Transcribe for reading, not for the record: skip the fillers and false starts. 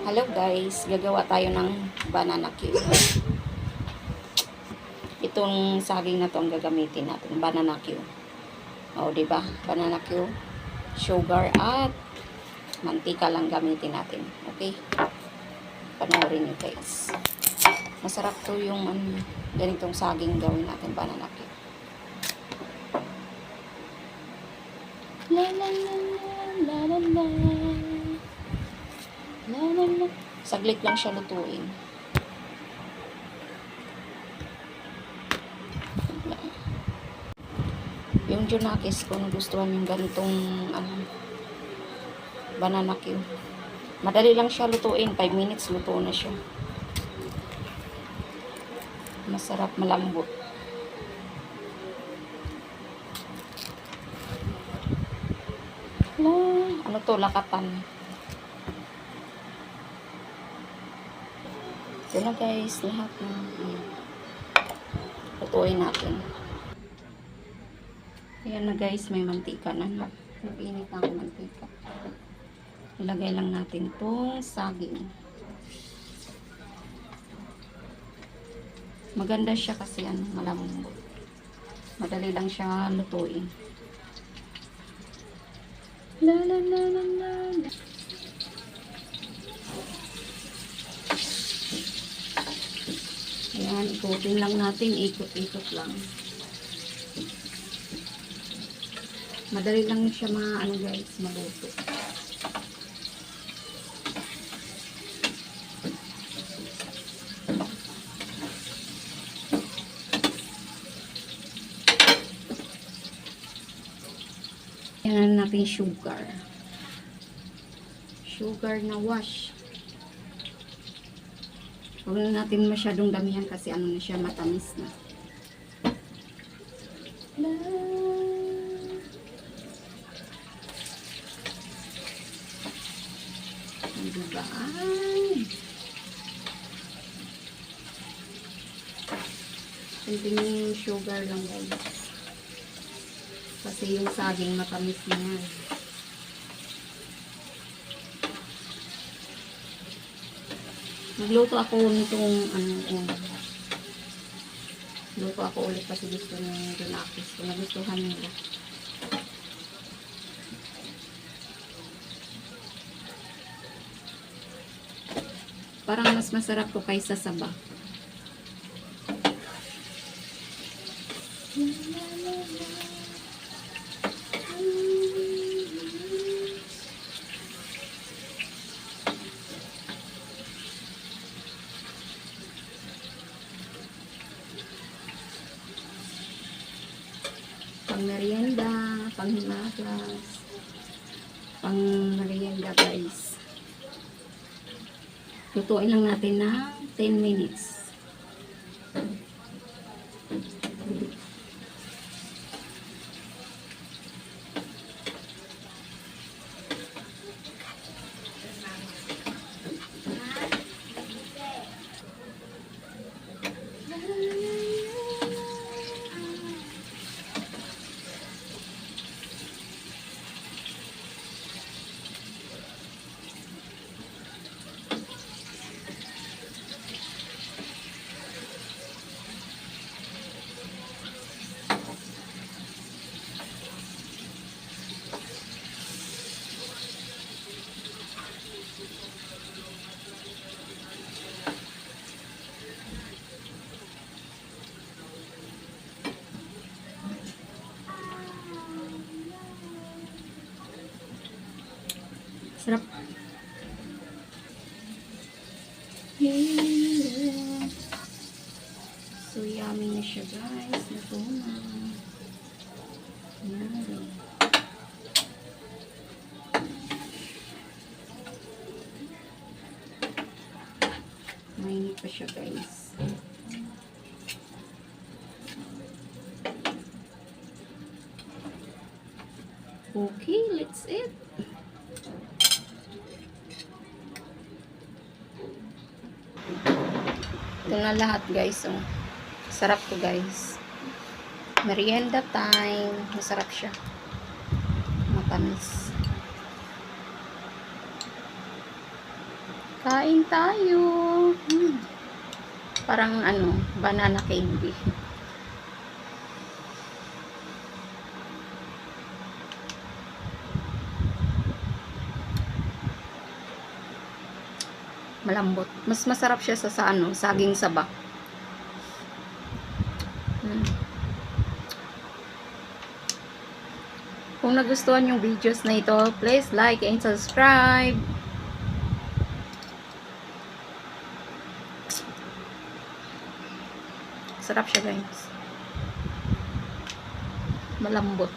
Hello guys, gagawa tayo ng banana cue. Itong saging na to ang gagamitin natin, banana cue. O, di ba? Banana cue, sugar at mantika lang gamitin natin. Okay? Panoorin niyo guys. Masarap to yung ganitong saging gawin natin, banana cue. La la la la la la la la la. Saglit lang siya lutuin. Yung Junakis ko nagustuhan yung ganitong banana cue. Madali lang siya lutuin, 5 minutes luto na siya. Masarap, malambot. Ano to, lakatan. Ito na guys, lahat na lutuin natin. Ayan na guys, may mantika na. Nag-init na ako mantika. Ilagay lang natin itong saging. Maganda siya kasi malambot. Madali lang siya lutuin. La la la la la. Ayan, ikutin lang natin. Ikot-ikot lang. Madali lang siya guys, maluto. Yan natin sugar. Sugar na wash. Huwag na natin masyadong damihan kasi na siya, matamis na. Diba? Kunting sugar lang guys. Kasi yung saging matamis na yan. Nagluto ako nitong luto ako ulit kasi gusto ng Junakis ko. Nagustuhan nila. Parang mas masarap ko kaysa saba. Pang merienda, pang himagas, pang merienda guys. Lutuin lang natin na 10 minutes. Sarap. So yummy na siya guys. Luto na. Yan. Mainit pa siya guys. Okay, let's eat. Ito na lahat guys. Oh. Sarap to guys. Merienda time. Masarap siya. Matamis. Kain tayo. Parang ano, banana candy. Malambot. Mas masarap siya sa ano, saging saba. Kung nagustuhan yung videos na ito, please like and subscribe. Sarap siya guys. Malambot.